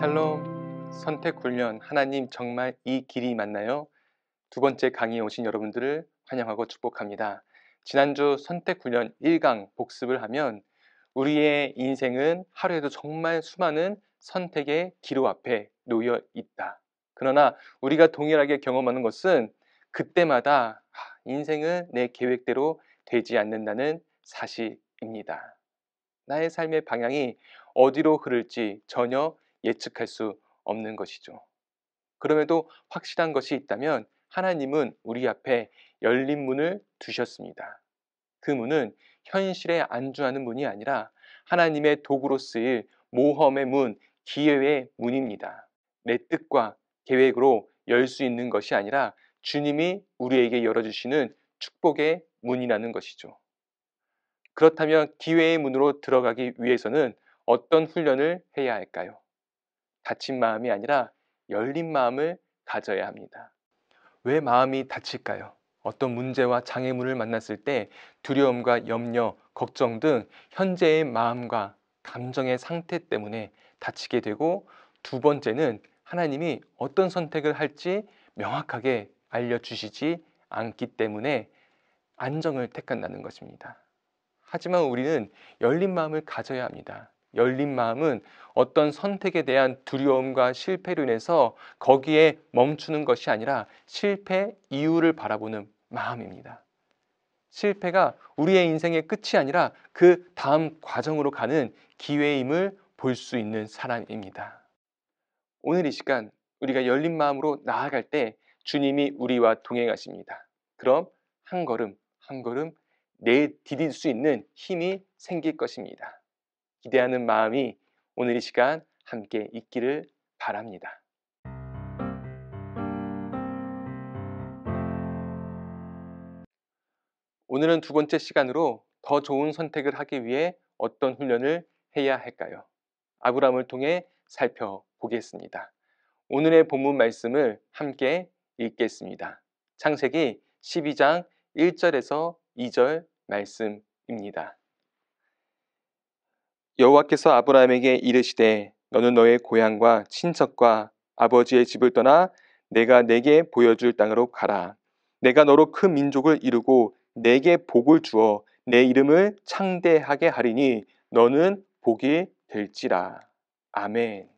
샬롬, 선택 훈련 하나님 정말 이 길이 맞나요? 두 번째 강의에 오신 여러분들을 환영하고 축복합니다. 지난주 선택 훈련 1강 복습을 하면 우리의 인생은 하루에도 정말 수많은 선택의 기로 앞에 놓여 있다. 그러나 우리가 동일하게 경험하는 것은 그때마다 인생은 내 계획대로 되지 않는다는 사실입니다. 나의 삶의 방향이 어디로 흐를지 전혀 예측할 수 없는 것이죠. 그럼에도 확실한 것이 있다면 하나님은 우리 앞에 열린 문을 두셨습니다. 그 문은 현실에 안주하는 문이 아니라 하나님의 도구로 쓰일 모험의 문, 기회의 문입니다. 내 뜻과 계획으로 열 수 있는 것이 아니라 주님이 우리에게 열어주시는 축복의 문이라는 것이죠. 그렇다면 기회의 문으로 들어가기 위해서는 어떤 훈련을 해야 할까요? 닫힌 마음이 아니라 열린 마음을 가져야 합니다. 왜 마음이 닫힐까요? 어떤 문제와 장애물을 만났을 때 두려움과 염려, 걱정 등 현재의 마음과 감정의 상태 때문에 닫히게 되고, 두 번째는 하나님이 어떤 선택을 할지 명확하게 알려주시지 않기 때문에 안정을 택한다는 것입니다. 하지만 우리는 열린 마음을 가져야 합니다. 열린 마음은 어떤 선택에 대한 두려움과 실패로 인해서 거기에 멈추는 것이 아니라 실패 이유를 바라보는 마음입니다. 실패가 우리의 인생의 끝이 아니라 그 다음 과정으로 가는 기회임을 볼 수 있는 사람입니다. 오늘 이 시간 우리가 열린 마음으로 나아갈 때 주님이 우리와 동행하십니다. 그럼 한 걸음 한 걸음 내디딜 수 있는 힘이 생길 것입니다. 기대하는 마음이 오늘 이 시간 함께 있기를 바랍니다. 오늘은 두 번째 시간으로 더 좋은 선택을 하기 위해 어떤 훈련을 해야 할까요? 아브라함을 통해 살펴보겠습니다. 오늘의 본문 말씀을 함께 읽겠습니다. 창세기 12장 1절에서 2절 말씀입니다. 여호와께서 아브라함에게 이르시되 너는 너의 고향과 친척과 아버지의 집을 떠나 내가 내게 보여줄 땅으로 가라. 내가 너로 큰 민족을 이루고 내게 복을 주어 내 이름을 창대하게 하리니 너는 복이 될지라. 아멘.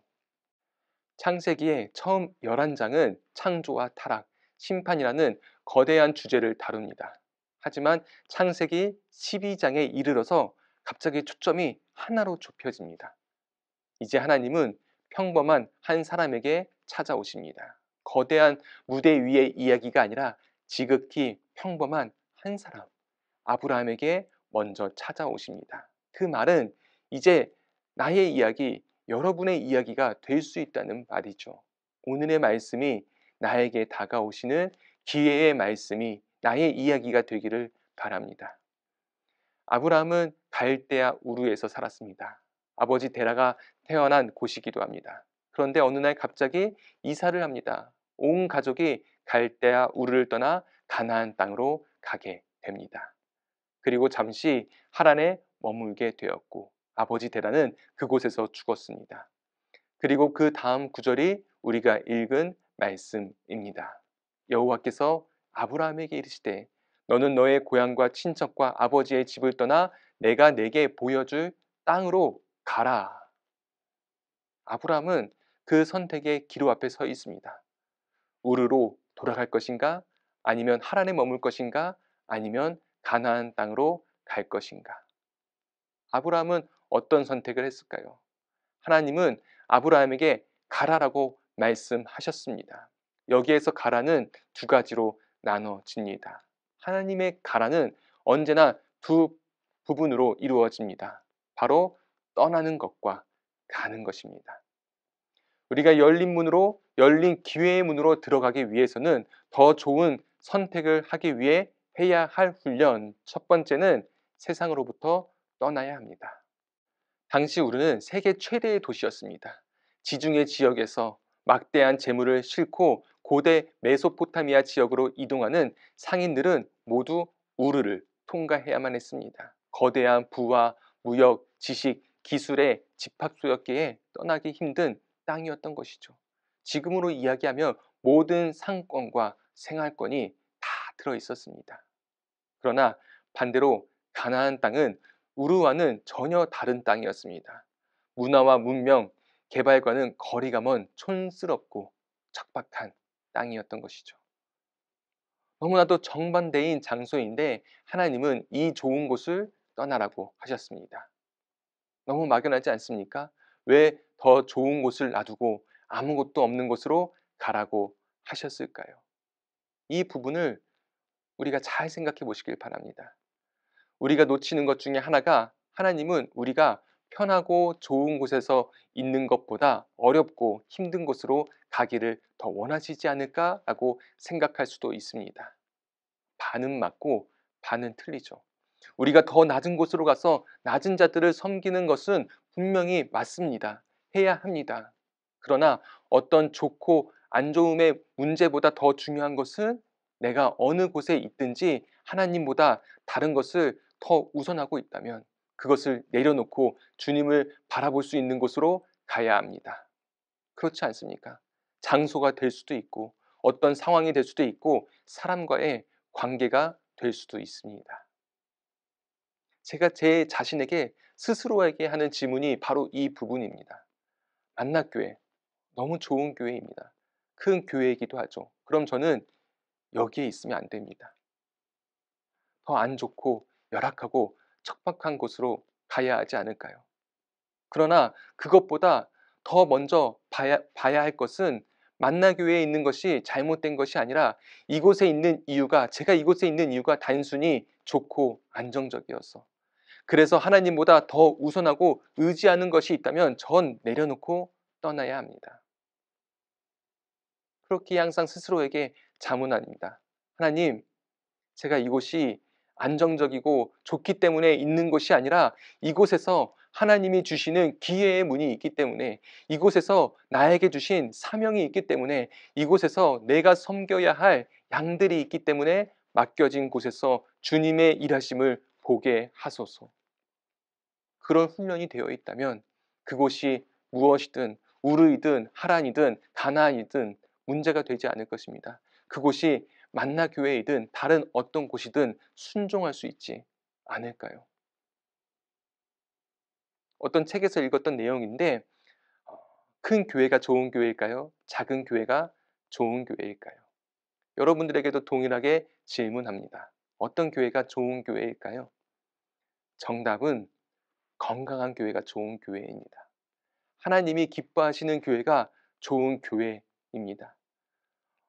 창세기의 처음 11장은 창조와 타락, 심판이라는 거대한 주제를 다룹니다. 하지만 창세기 12장에 이르러서 갑자기 초점이 하나로 좁혀집니다. 이제 하나님은 평범한 한 사람에게 찾아오십니다. 거대한 무대 위의 이야기가 아니라 지극히 평범한 한 사람, 아브라함에게 먼저 찾아오십니다. 그 말은 이제 나의 이야기, 여러분의 이야기가 될 수 있다는 말이죠. 오늘의 말씀이 나에게 다가오시는 기회의 말씀이 나의 이야기가 되기를 바랍니다. 아브라함은 갈대아 우르에서 살았습니다. 아버지 데라가 태어난 곳이기도 합니다. 그런데 어느 날 갑자기 이사를 합니다. 온 가족이 갈대아 우르를 떠나 가나안 땅으로 가게 됩니다. 그리고 잠시 하란에 머물게 되었고 아버지 데라는 그곳에서 죽었습니다. 그리고 그 다음 구절이 우리가 읽은 말씀입니다. 여호와께서 아브라함에게 이르시되 너는 너의 고향과 친척과 아버지의 집을 떠나 내가 내게 보여줄 땅으로 가라. 아브라함은 그 선택의 기로 앞에 서 있습니다. 우르로 돌아갈 것인가? 아니면 하란에 머물 것인가? 아니면 가나안 땅으로 갈 것인가? 아브라함은 어떤 선택을 했을까요? 하나님은 아브라함에게 가라라고 말씀하셨습니다. 여기에서 가라는 두 가지로 나눠집니다. 하나님의 가라는 언제나 두 부분으로 이루어집니다. 바로 떠나는 것과 가는 것입니다. 우리가 열린 문으로, 열린 기회의 문으로 들어가기 위해서는 더 좋은 선택을 하기 위해 해야 할 훈련, 첫 번째는 세상으로부터 떠나야 합니다. 당시 우르는 세계 최대의 도시였습니다. 지중해 지역에서 막대한 재물을 싣고 고대 메소포타미아 지역으로 이동하는 상인들은 모두 우르를 통과해야만 했습니다. 거대한 부와 무역, 지식, 기술의 집합소였기에 떠나기 힘든 땅이었던 것이죠. 지금으로 이야기하면 모든 상권과 생활권이 다 들어 있었습니다. 그러나 반대로 가나안 땅은 우르와는 전혀 다른 땅이었습니다. 문화와 문명, 개발과는 거리가 먼 촌스럽고 척박한 땅이었던 것이죠. 너무나도 정반대인 장소인데 하나님은 이 좋은 곳을 떠나라고 하셨습니다. 너무 막연하지 않습니까? 왜 더 좋은 곳을 놔두고 아무것도 없는 곳으로 가라고 하셨을까요? 이 부분을 우리가 잘 생각해 보시길 바랍니다. 우리가 놓치는 것 중에 하나가 하나님은 우리가 편하고 좋은 곳에서 있는 것보다 어렵고 힘든 곳으로 가기를 더 원하시지 않을까라고 생각할 수도 있습니다. 반은 맞고 반은 틀리죠. 우리가 더 낮은 곳으로 가서 낮은 자들을 섬기는 것은 분명히 맞습니다. 해야 합니다. 그러나 어떤 좋고 안 좋음의 문제보다 더 중요한 것은 내가 어느 곳에 있든지 하나님보다 다른 것을 더 우선하고 있다면 그것을 내려놓고 주님을 바라볼 수 있는 곳으로 가야 합니다. 그렇지 않습니까? 장소가 될 수도 있고 어떤 상황이 될 수도 있고 사람과의 관계가 될 수도 있습니다. 제가 제 자신에게 스스로에게 하는 질문이 바로 이 부분입니다. 만나교회, 너무 좋은 교회입니다. 큰 교회이기도 하죠. 그럼 저는 여기에 있으면 안 됩니다. 더 안 좋고 열악하고 척박한 곳으로 가야 하지 않을까요? 그러나 그것보다 더 먼저 봐야 할 것은 만나교회에 있는 것이 잘못된 것이 아니라 이곳에 있는 이유가 제가 이곳에 있는 이유가 단순히 좋고 안정적이어서 그래서 하나님보다 더 우선하고 의지하는 것이 있다면 전 내려놓고 떠나야 합니다. 그렇게 항상 스스로에게 자문합니다. 하나님, 제가 이곳이 안정적이고 좋기 때문에 있는 것이 아니라 이곳에서 하나님이 주시는 기회의 문이 있기 때문에 이곳에서 나에게 주신 사명이 있기 때문에 이곳에서 내가 섬겨야 할 양들이 있기 때문에 맡겨진 곳에서 주님의 일하심을 보게 하소서. 그런 훈련이 되어 있다면 그곳이 무엇이든 우르이든 하란이든 가나안이든 문제가 되지 않을 것입니다. 그곳이 만나교회이든 다른 어떤 곳이든 순종할 수 있지 않을까요? 어떤 책에서 읽었던 내용인데 큰 교회가 좋은 교회일까요? 작은 교회가 좋은 교회일까요? 여러분들에게도 동일하게 질문합니다. 어떤 교회가 좋은 교회일까요? 정답은 건강한 교회가 좋은 교회입니다. 하나님이 기뻐하시는 교회가 좋은 교회입니다.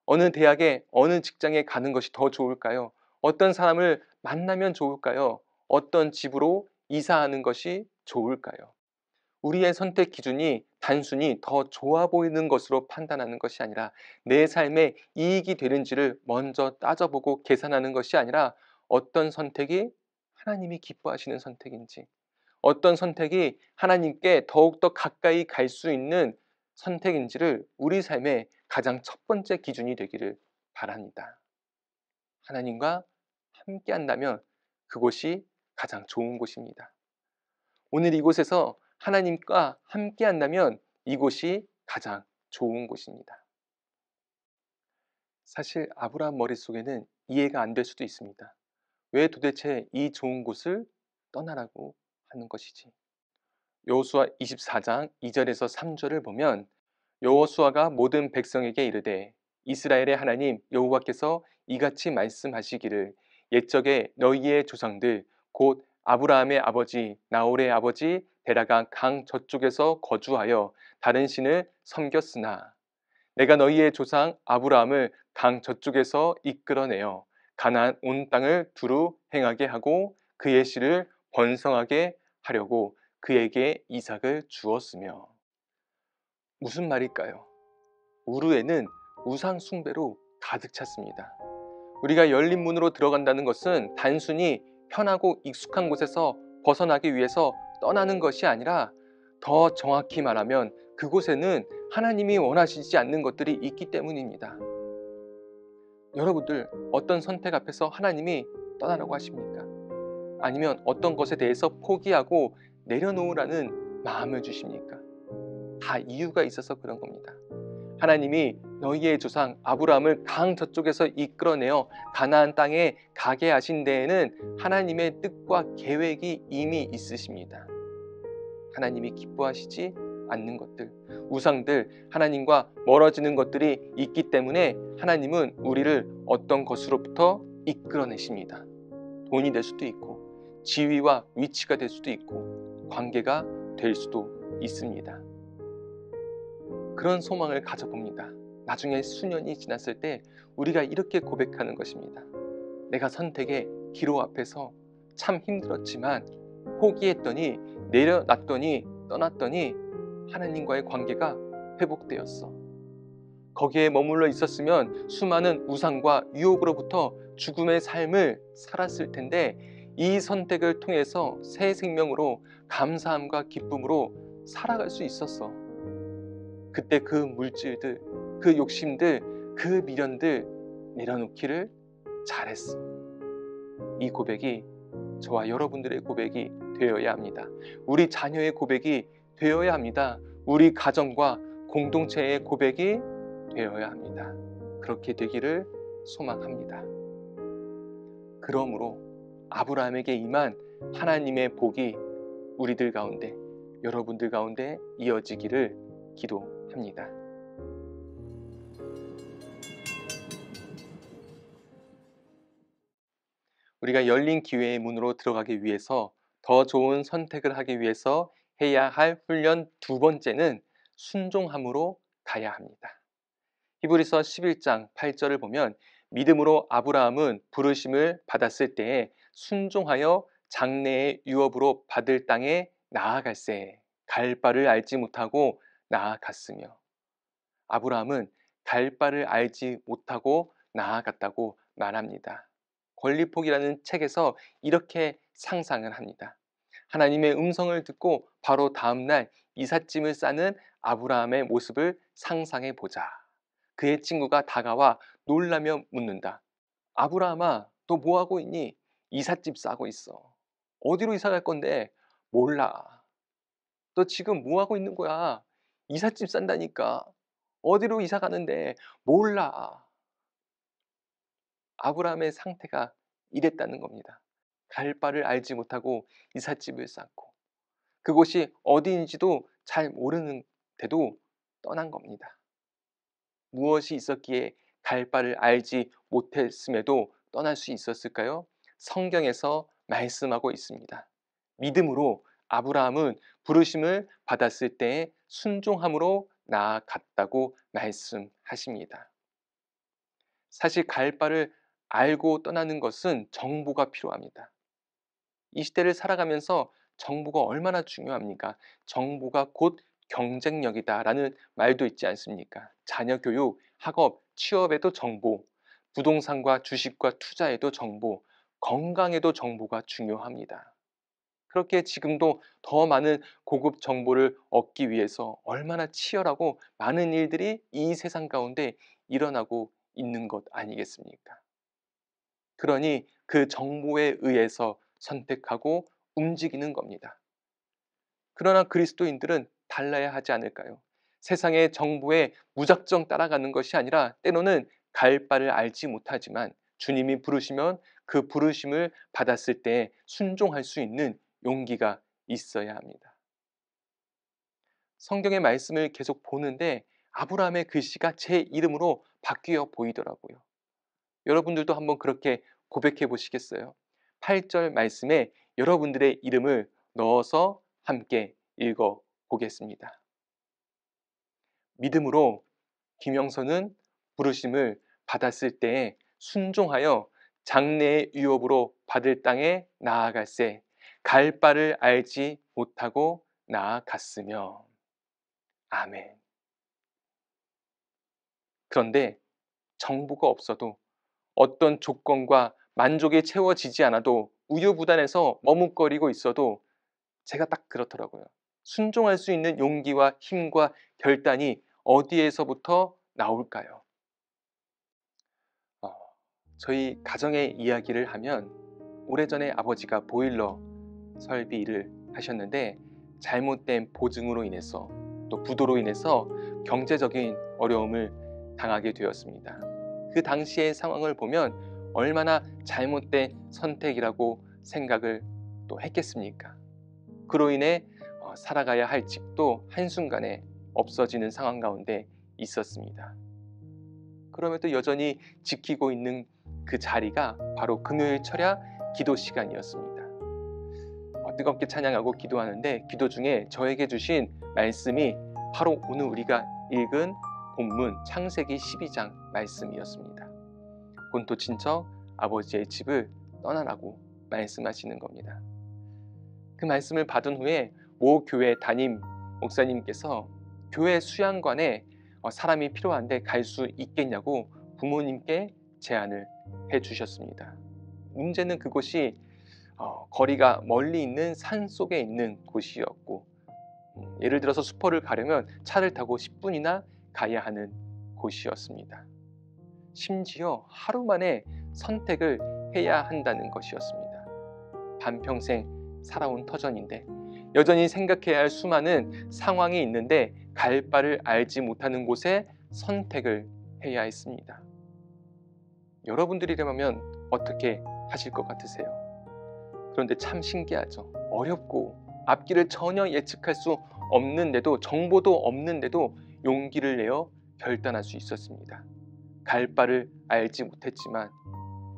어느 대학에 어느 직장에 가는 것이 더 좋을까요? 어떤 사람을 만나면 좋을까요? 어떤 집으로 이사하는 것이 좋을까요? 우리의 선택 기준이 단순히 더 좋아 보이는 것으로 판단하는 것이 아니라 내 삶에 이익이 되는지를 먼저 따져보고 계산하는 것이 아니라 어떤 선택이 하나님이 기뻐하시는 선택인지 어떤 선택이 하나님께 더욱더 가까이 갈 수 있는 선택인지를 우리 삶의 가장 첫 번째 기준이 되기를 바랍니다. 하나님과 함께 한다면 그곳이 가장 좋은 곳입니다. 오늘 이곳에서 하나님과 함께 한다면 이곳이 가장 좋은 곳입니다. 사실 아브라함 머릿속에는 이해가 안 될 수도 있습니다. 왜 도대체 이 좋은 곳을 떠나라고 하는 것이지? 여호수아 24장 2절에서 3절을 보면 여호수아가 모든 백성에게 이르되 이스라엘의 하나님 여호와께서 이같이 말씀하시기를 옛적에 너희의 조상들 곧 아브라함의 아버지 나홀의 아버지 데라가 강 저쪽에서 거주하여 다른 신을 섬겼으나 내가 너희의 조상 아브라함을 강 저쪽에서 이끌어내어 가나안 온 땅을 두루 행하게 하고 그의 씨를 번성하게 하려고 그에게 이삭을 주었으며. 무슨 말일까요? 우르에는 우상 숭배로 가득 찼습니다. 우리가 열린 문으로 들어간다는 것은 단순히 편하고 익숙한 곳에서 벗어나기 위해서 떠나는 것이 아니라 더 정확히 말하면 그곳에는 하나님이 원하시지 않는 것들이 있기 때문입니다. 여러분들 어떤 선택 앞에서 하나님이 떠나라고 하십니까? 아니면 어떤 것에 대해서 포기하고 내려놓으라는 마음을 주십니까? 다 이유가 있어서 그런 겁니다. 하나님이 너희의 조상 아브라함을 강 저쪽에서 이끌어내어 가나안 땅에 가게 하신 데에는 하나님의 뜻과 계획이 이미 있으십니다. 하나님이 기뻐하시지 않는 것들, 우상들, 하나님과 멀어지는 것들이 있기 때문에 하나님은 우리를 어떤 것으로부터 이끌어내십니다. 돈이 될 수도 있고, 지위와 위치가 될 수도 있고, 관계가 될 수도 있습니다. 그런 소망을 가져봅니다. 나중에 수년이 지났을 때 우리가 이렇게 고백하는 것입니다. 내가 선택의 기로 앞에서 참 힘들었지만 포기했더니, 내려놨더니, 떠났더니 하나님과의 관계가 회복되었어. 거기에 머물러 있었으면 수많은 우상과 유혹으로부터 죽음의 삶을 살았을 텐데, 이 선택을 통해서 새 생명으로 감사함과 기쁨으로 살아갈 수 있었어. 그때 그 물질들, 그 욕심들, 그 미련들 내려놓기를 잘했어. 이 고백이 저와 여러분들의 고백이 되어야 합니다. 우리 자녀의 고백이 되어야 합니다. 우리 가정과 공동체의 고백이 되어야 합니다. 그렇게 되기를 소망합니다. 그러므로 아브라함에게 임한 하나님의 복이 우리들 가운데, 여러분들 가운데 이어지기를 기도합니다. 우리가 열린 기회의 문으로 들어가기 위해서, 더 좋은 선택을 하기 위해서 해야 할 훈련 두 번째는 순종함으로 가야 합니다. 히브리서 11장 8절을 보면, 믿음으로 아브라함은 부르심을 받았을 때에 순종하여 장래의 유업으로 받을 땅에 나아갈새 갈 바를 알지 못하고 나아갔으며, 아브라함은 갈 바를 알지 못하고 나아갔다고 말합니다. 권리폭이라는 책에서 이렇게 상상을 합니다. 하나님의 음성을 듣고 바로 다음날 이삿짐을 싸는 아브라함의 모습을 상상해 보자. 그의 친구가 다가와 놀라며 묻는다. 아브라함아, 너 뭐하고 있니? 이삿짐 싸고 있어. 어디로 이사 갈 건데? 몰라. 너 지금 뭐하고 있는 거야? 이삿짐 싼다니까. 어디로 이사 가는데? 몰라. 아브라함의 상태가 이랬다는 겁니다. 갈 바를 알지 못하고 이삿짐을 쌌고, 그곳이 어디인지도 잘 모르는데도 떠난 겁니다. 무엇이 있었기에 갈 바를 알지 못했음에도 떠날 수 있었을까요? 성경에서 말씀하고 있습니다. 믿음으로 아브라함은 부르심을 받았을 때에 순종함으로 나아갔다고 말씀하십니다. 사실 갈 바를 알고 떠나는 것은 정보가 필요합니다. 이 시대를 살아가면서 정보가 얼마나 중요합니까? 정보가 곧 경쟁력이다라는 말도 있지 않습니까? 자녀 교육, 학업, 취업에도 정보, 부동산과 주식과 투자에도 정보, 건강에도 정보가 중요합니다. 그렇게 지금도 더 많은 고급 정보를 얻기 위해서 얼마나 치열하고 많은 일들이 이 세상 가운데 일어나고 있는 것 아니겠습니까? 그러니 그 정보에 의해서 선택하고 움직이는 겁니다. 그러나 그리스도인들은 달라야 하지 않을까요? 세상의 정보에 무작정 따라가는 것이 아니라, 때로는 갈 바를 알지 못하지만 주님이 부르시면 그 부르심을 받았을 때 순종할 수 있는 용기가 있어야 합니다. 성경의 말씀을 계속 보는데 아브라함의 글씨가 제 이름으로 바뀌어 보이더라고요. 여러분들도 한번 그렇게 고백해 보시겠어요? 8절 말씀에 여러분들의 이름을 넣어서 함께 읽어 보겠습니다. 믿음으로 김영선은 부르심을 받았을 때에 순종하여 장래의 유업으로 받을 땅에 나아갈새 갈 바를 알지 못하고 나아갔으며. 아멘. 그런데 정보가 없어도, 어떤 조건과 만족이 채워지지 않아도, 우유부단해서 머뭇거리고 있어도 제가 딱 그렇더라고요. 순종할 수 있는 용기와 힘과 결단이 어디에서부터 나올까요? 저희 가정의 이야기를 하면, 오래전에 아버지가 보일러 설비 일을 하셨는데 잘못된 보증으로 인해서 또 부도로 인해서 경제적인 어려움을 당하게 되었습니다. 그 당시의 상황을 보면 얼마나 잘못된 선택이라고 생각을 또 했겠습니까? 그로 인해 살아가야 할 집도 한순간에 없어지는 상황 가운데 있었습니다. 그럼에도 여전히 지키고 있는 그 자리가 바로 금요일 철야 기도 시간이었습니다. 뜨겁게 찬양하고 기도하는데 기도 중에 저에게 주신 말씀이 바로 오늘 우리가 읽은 본문 창세기 12장 말씀이었습니다. 본토 친척 아버지의 집을 떠나라고 말씀하시는 겁니다. 그 말씀을 받은 후에 모 교회 담임 목사님께서 교회 수양관에 사람이 필요한데 갈 수 있겠냐고 부모님께 제안을 해주셨습니다. 문제는 그곳이 거리가 멀리 있는 산 속에 있는 곳이었고, 예를 들어서 수포를 가려면 차를 타고 10분이나 가야 하는 곳이었습니다. 심지어 하루 만에 선택을 해야 한다는 것이었습니다. 반평생 살아온 터전인데 여전히 생각해야 할 수많은 상황이 있는데 갈 바를 알지 못하는 곳에 선택을 해야 했습니다. 여러분들이라면 어떻게 하실 것 같으세요? 그런데 참 신기하죠. 어렵고 앞길을 전혀 예측할 수 없는데도, 정보도 없는데도 용기를 내어 결단할 수 있었습니다. 갈 바를 알지 못했지만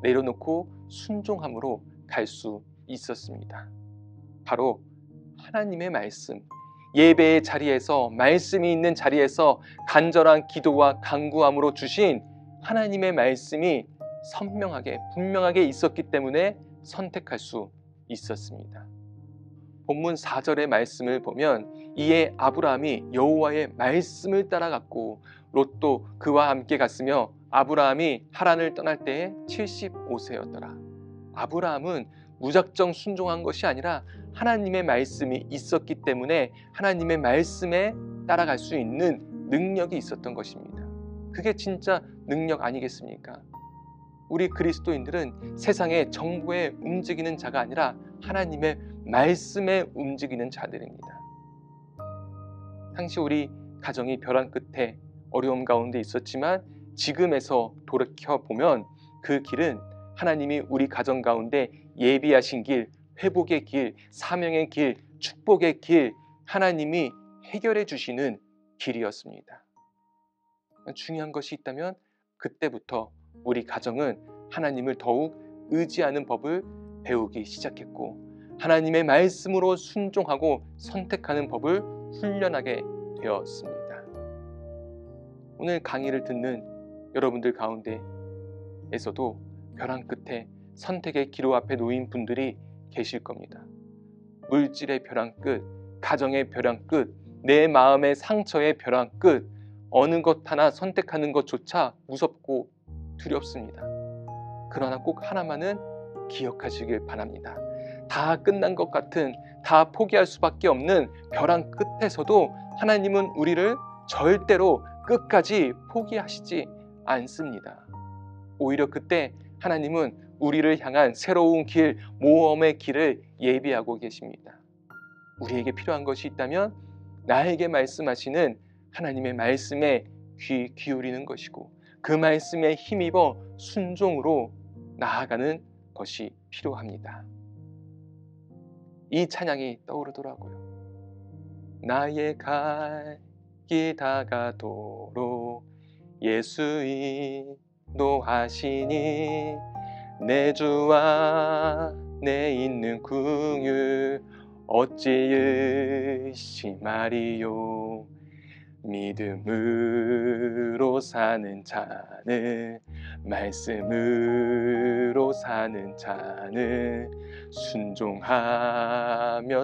내려놓고 순종함으로 갈 수 있었습니다. 바로 하나님의 말씀, 예배의 자리에서, 말씀이 있는 자리에서 간절한 기도와 간구함으로 주신 하나님의 말씀이 선명하게, 분명하게 있었기 때문에 선택할 수 있었습니다. 본문 4절의 말씀을 보면 이에 아브라함이 여호와의 말씀을 따라갔고 롯도 그와 함께 갔으며 아브라함이 하란을 떠날 때에 75세였더라. 아브라함은 무작정 순종한 것이 아니라 하나님의 말씀이 있었기 때문에 하나님의 말씀에 따라갈 수 있는 능력이 있었던 것입니다. 그게 진짜 능력 아니겠습니까? 우리 그리스도인들은 세상의 정보에 움직이는 자가 아니라 하나님의 말씀에 움직이는 자들입니다. 당시 우리 가정이 벼랑 끝에 어려움 가운데 있었지만 지금에서 돌이켜보면 그 길은 하나님이 우리 가정 가운데 예비하신 길, 회복의 길, 사명의 길, 축복의 길, 하나님이 해결해 주시는 길이었습니다. 중요한 것이 있다면 그때부터 우리 가정은 하나님을 더욱 의지하는 법을 배우기 시작했고 하나님의 말씀으로 순종하고 선택하는 법을 훈련하게 되었습니다. 오늘 강의를 듣는 여러분들 가운데에서도 벼랑 끝에 선택의 기로 앞에 놓인 분들이 계실 겁니다. 물질의 벼랑 끝, 가정의 벼랑 끝, 내 마음의 상처의 벼랑 끝, 어느 것 하나 선택하는 것조차 무섭고 두렵습니다. 그러나 꼭 하나만은 기억하시길 바랍니다. 다 끝난 것 같은, 다 포기할 수밖에 없는 벼랑 끝에서도 하나님은 우리를 절대로 끝까지 포기하시지 않습니다. 오히려 그때 하나님은 우리를 향한 새로운 길, 모험의 길을 예비하고 계십니다. 우리에게 필요한 것이 있다면 나에게 말씀하시는 하나님의 말씀에 귀 기울이는 것이고 그 말씀에 힘입어 순종으로 나아가는 것이 필요합니다. 이 찬양이 떠오르더라고요. 나의 갈 길 다가도록 예수 인도하시니 내 주와 내 있는 긍휼 어찌 의심하리요. 믿음으로 사는 자는, 말씀으로 사는 자는, 순종하며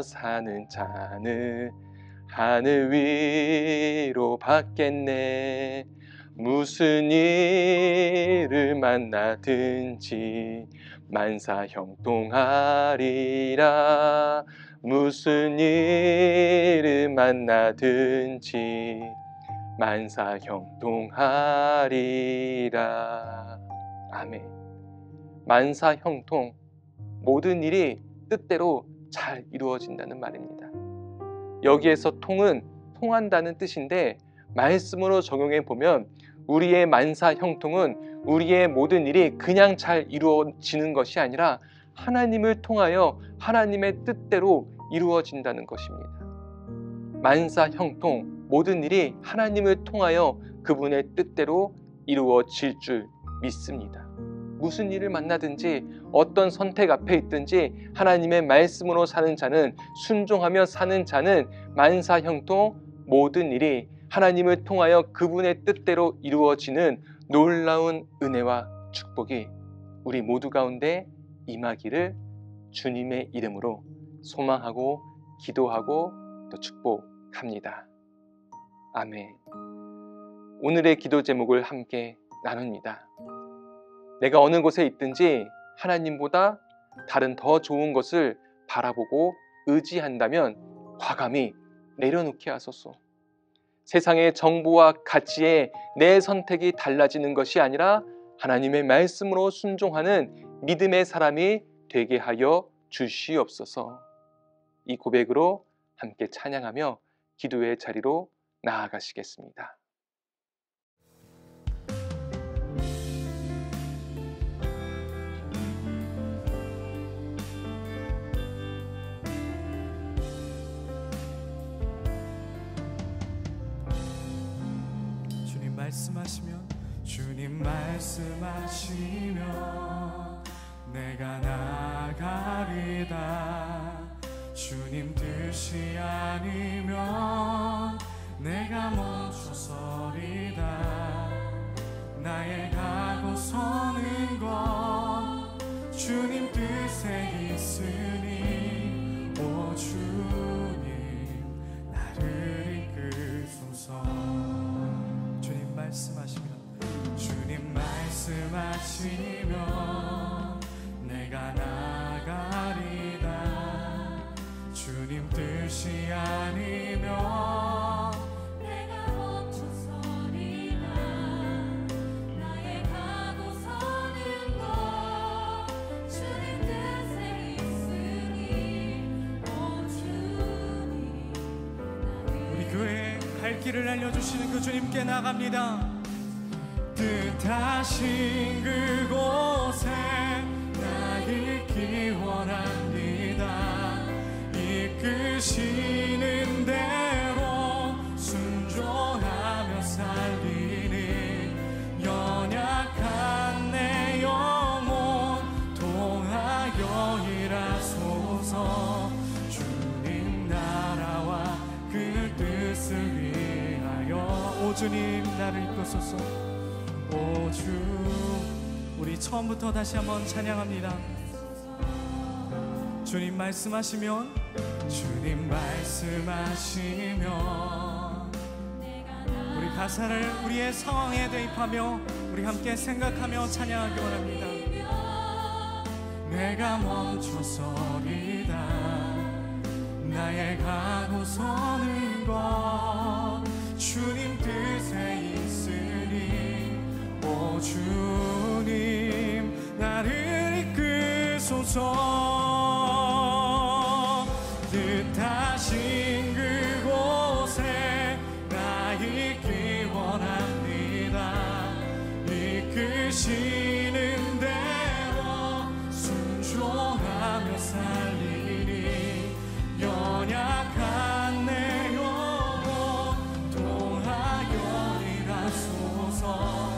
사는 자는 하늘 위로 받겠네. 무슨 일을 만나든지 만사 형통하리라. 무슨 일을 만나든지 만사 형통하리라. 아멘. 만사 형통, 모든 일이 뜻대로 잘 이루어진다는 말입니다. 여기에서 통은 통한다는 뜻인데, 말씀으로 적용해 보면 우리의 만사 형통은 우리의 모든 일이 그냥 잘 이루어지는 것이 아니라 하나님을 통하여 하나님의 뜻대로 이루어진다는 것입니다. 만사 형통, 모든 일이 하나님을 통하여 그분의 뜻대로 이루어질 줄 믿습니다. 무슨 일을 만나든지 어떤 선택 앞에 있든지 하나님의 말씀으로 사는 자는, 순종하며 사는 자는 만사 형통, 모든 일이 하나님을 통하여 그분의 뜻대로 이루어지는 놀라운 은혜와 축복이 우리 모두 가운데 임하기를 주님의 이름으로 소망하고 기도하고 또 축복합니다. 아멘. 오늘의 기도 제목을 함께 나눕니다. 내가 어느 곳에 있든지 하나님보다 다른 더 좋은 것을 바라보고 의지한다면 과감히 내려놓게 하소서. 세상의 정보와 가치에 내 선택이 달라지는 것이 아니라 하나님의 말씀으로 순종하는 믿음의 사람이 되게 하여 주시옵소서. 이 고백으로 함께 찬양하며 기도의 자리로 나아가시겠습니다. 주님 말씀하시면 내가 나가리다. 주님 뜻이 아니면 내가 멈춰서리다. 나의 가고 서는 것 주님 뜻에 있으니 오 주님 나를 이끄소서. 주님 말씀하시면 내가 나가리다. 주님 뜻이 아니면 내가 멈춰서리다. 나의 가고 서는 것 주님 뜻에 있으니 오 주님. 우리 교회에 갈 길을 알려주시는 그 주님께 나갑니다. 뜻하신 그곳에 나 있기 원합니다. 이끄시는 대로 순종하며 살리니 연약한 내 영혼 통하여 일하소서. 주님 나라와 그 뜻을 위하여 오 주님 나를 이끄소서. 오 주. 우리 처음부터 다시 한번 찬양합니다. 주님 말씀하시면 우리 가사를 우리의 상황에 대입하며 우리 함께 생각하며 찬양하기 원합니다. 내가 멈춰서리다. 나의 가고 서는 것 주님 뜻에 있으니 오 주님 나를 이끄소서. 뜻하신 그곳에 나 있기 원합니다. 이끄시는 대로 순종하며 살리니 연약한 내 영혼 통하여 일하소서.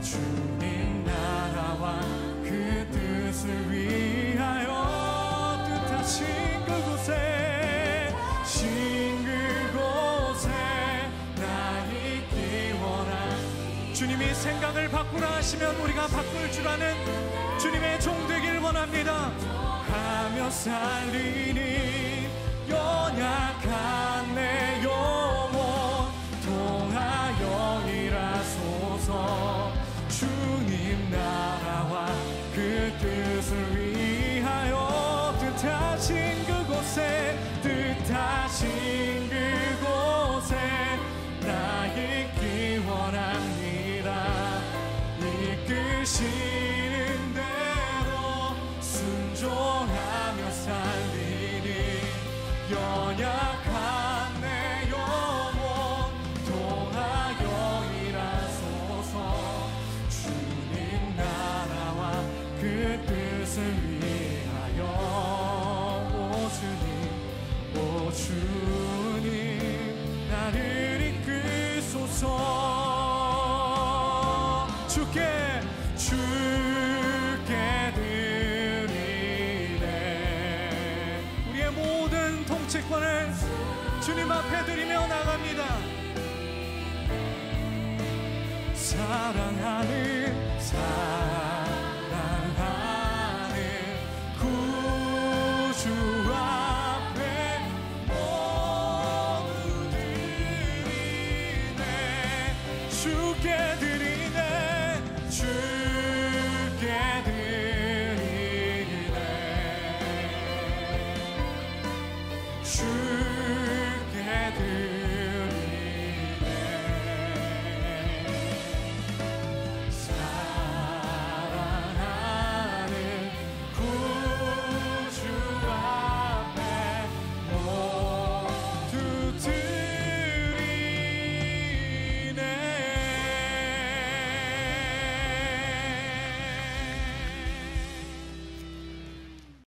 주님 나라와 그 뜻을 위하여 뜻하신 그곳에 나 있기 원합니다. 주님이 생각을 바꾸라 하시면 우리가 바꿀 줄 아는 주님의 종 되길 원합니다. 하며 살리니 연약한 내 영혼 통하여 일하소서. 주님 나라와 그 뜻을 위하여 뜻하신 그곳에 나 있기 원합니다. 이끄시는 대로 순종하며 살리니 연약한 내 영혼 주님 나를 이끌소서. 주께 드리네. 우리의 모든 통치권을 주님 앞에 드리며 나갑니다. 사랑하는